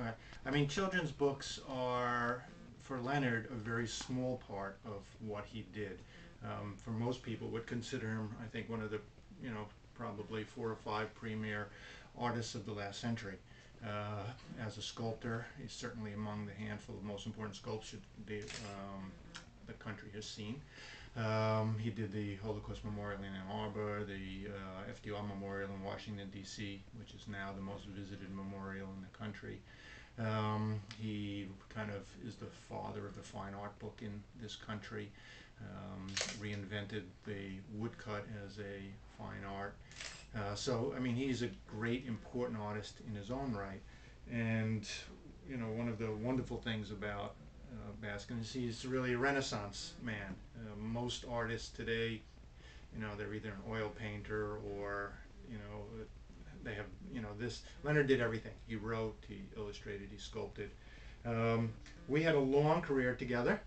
Right. I mean, children's books are, for Leonard, a very small part of what he did. For most people, would consider him, I think, one of the, probably four or five premier artists of the last century. As a sculptor, he's certainly among the handful of most important sculptures the country has seen. He did the Holocaust Memorial in Ann Arbor, the FDR Memorial in Washington, D.C., which is now the most visited memorial in the country. He kind of is the father of the fine art book in this country, reinvented the woodcut as a fine art. So, I mean, he's a great, important artist in his own right. And, one of the wonderful things about Baskin is he's really a Renaissance man. Most artists today, they're either an oil painter or, they have, this. Leonard did everything. He wrote, he illustrated, he sculpted. We had a long career together.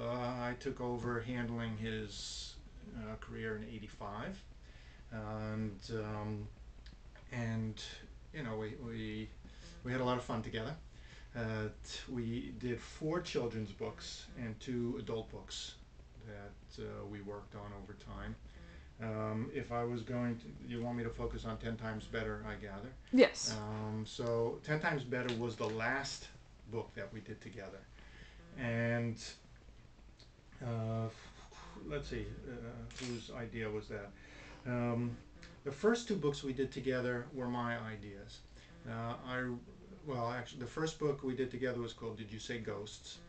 I took over handling his career in '85, and we had a lot of fun together. We did 4 children's books and 2 adult books that we worked on over time. If I was going to, you want me to focus on 10 Times Better, I gather. Yes. So 10 Times Better was the last book that we did together. And let's see, whose idea was that? The first 2 books we did together were my ideas. Actually, the first book we did together was called Did You Say Ghosts?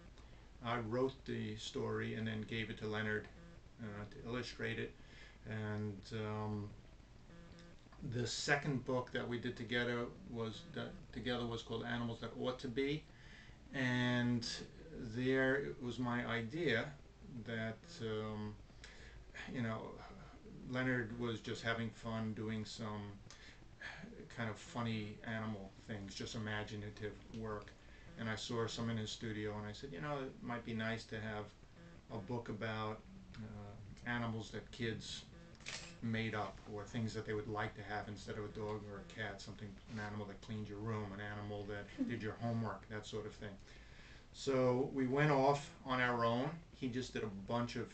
I wrote the story and then gave it to Leonard to illustrate it. And the second book that we did together was called Animals That Ought to Be. And there it was my idea that Leonard was just having fun doing some kind of funny animal things, just imaginative work. And I saw some in his studio, and I said, it might be nice to have a book about animals that kids made up, or things that they would like to have instead of a dog or a cat, an animal that cleaned your room, an animal that did your homework, that sort of thing. So we went off on our own. He just did a bunch of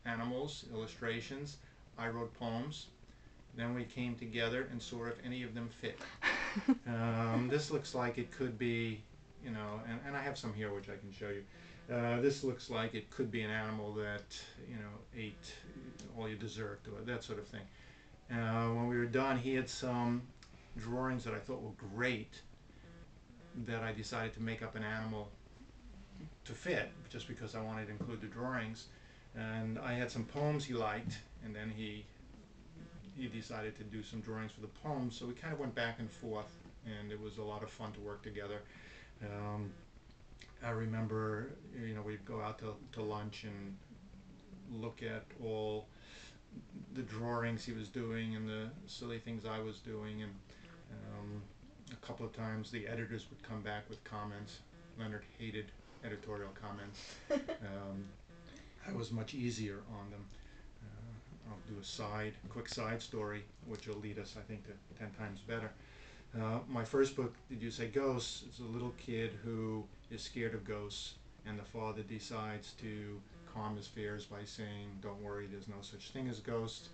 animals, illustrations. I wrote poems. Then we came together and saw if any of them fit. This looks like it could be, and I have some here which I can show you. This looks like it could be an animal that, ate all your dessert, or that sort of thing. When we were done, he had some drawings that I thought were great, that I decided to make up an animal to fit, just because I wanted to include the drawings. And I had some poems he liked, and then he decided to do some drawings for the poems. So we kind of went back and forth, and it was a lot of fun to work together. I remember, we'd go out to lunch and look at all the drawings he was doing and the silly things I was doing. And a couple of times the editors would come back with comments. Leonard hated editorial comments. I was much easier on them. I'll do a quick side story, which will lead us, I think, to 10 Times Better. My first book, Did You Say Ghosts? It's a little kid who is scared of ghosts, and the father decides to calm his fears by saying, don't worry, there's no such thing as ghosts.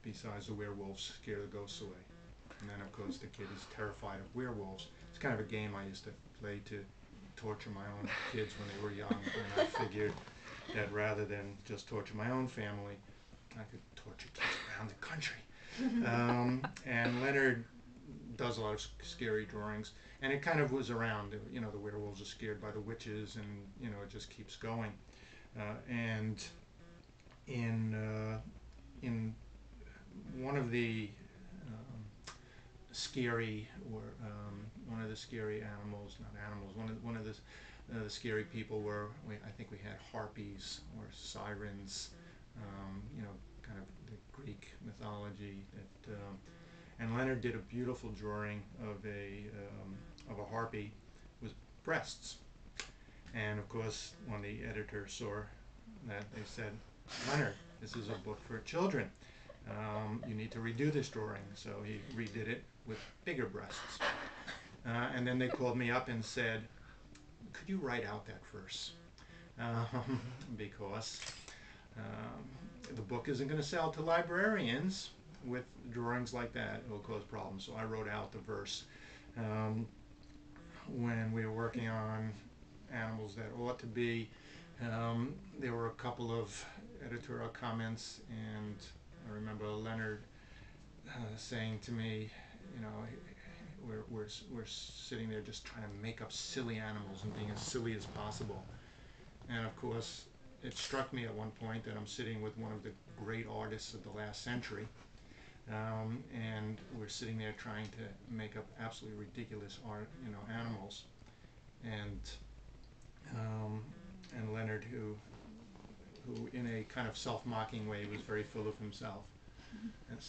Besides, the werewolves scare the ghosts away. And then, of course, the kid is terrified of werewolves. It's kind of a game I used to play to torture my own kids when they were young, and I figured that rather than just torture my own family, I could torture kids around the country. And Leonard does a lot of scary drawings, and it kind of was around, the werewolves are scared by the witches, and, it just keeps going. And in one of the one of the scary animals, not animals, one of the scary people were, I think we had harpies or sirens, kind of the Greek mythology. And Leonard did a beautiful drawing of a harpy with breasts. And of course, when the editor saw that, they said, Leonard, this is a book for children. You need to redo this drawing. So he redid it with bigger breasts. And then they called me up and said, could you write out that verse? Because the book isn't going to sell to librarians with drawings like that. It will cause problems. So I wrote out the verse. When we were working on animals that ought to be, there were a couple of editorial comments, and I remember Leonard saying to me, you know, we're sitting there just trying to make up silly animals and being as silly as possible. And of course, it struck me at one point that I'm sitting with one of the great artists of the last century, and we're sitting there trying to make up absolutely ridiculous art, you know, animals. And Leonard, who in a kind of self-mocking way was very full of himself, and,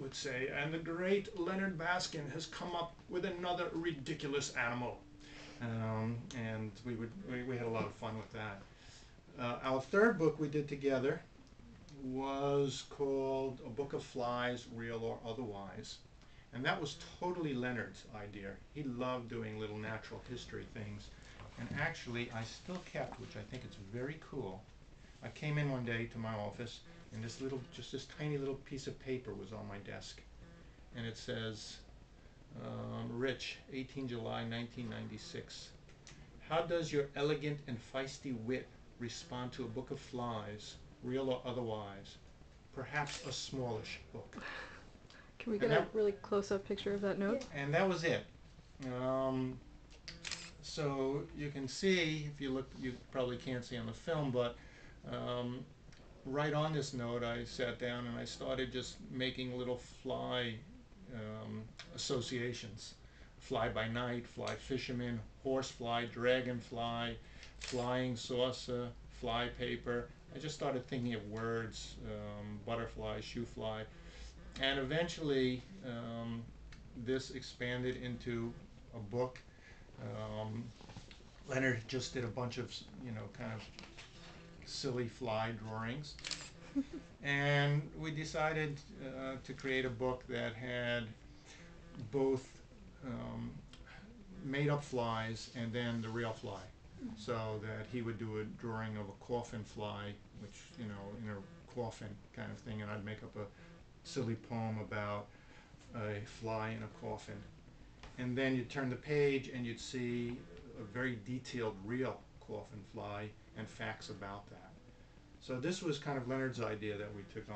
would say, and the great Leonard Baskin has come up with another ridiculous animal. And we had a lot of fun with that. Our third book we did together was called A Book of Flies, Real or Otherwise. And that was totally Leonard's idea. He loved doing little natural history things. And actually, I still kept, which I think is very cool, I came in one day to my office, and just this tiny little piece of paper was on my desk. And it says, Rich, 18 July 1996. How does your elegant and feisty wit respond to a book of flies, real or otherwise? Perhaps a smallish book. Can we get a really close-up picture of that note? And that was it. So you can see, if you look, you probably can't see on the film, but right on this note, I sat down and I started just making little fly associations. Fly by night, fly fisherman, horsefly, dragonfly, flying saucer, fly paper. I just started thinking of words, butterfly, shoe fly, and eventually this expanded into a book. Leonard just did a bunch of, you know, kind of silly fly drawings, and we decided to create a book that had both made up flies and then the real fly, so that he would do a drawing of a coffin fly, which, you know, in a coffin kind of thing, and I'd make up a silly poem about a fly in a coffin. And then you'd turn the page and you'd see a very detailed real coffin fly and facts about that. So this was kind of Leonard's idea that we took on.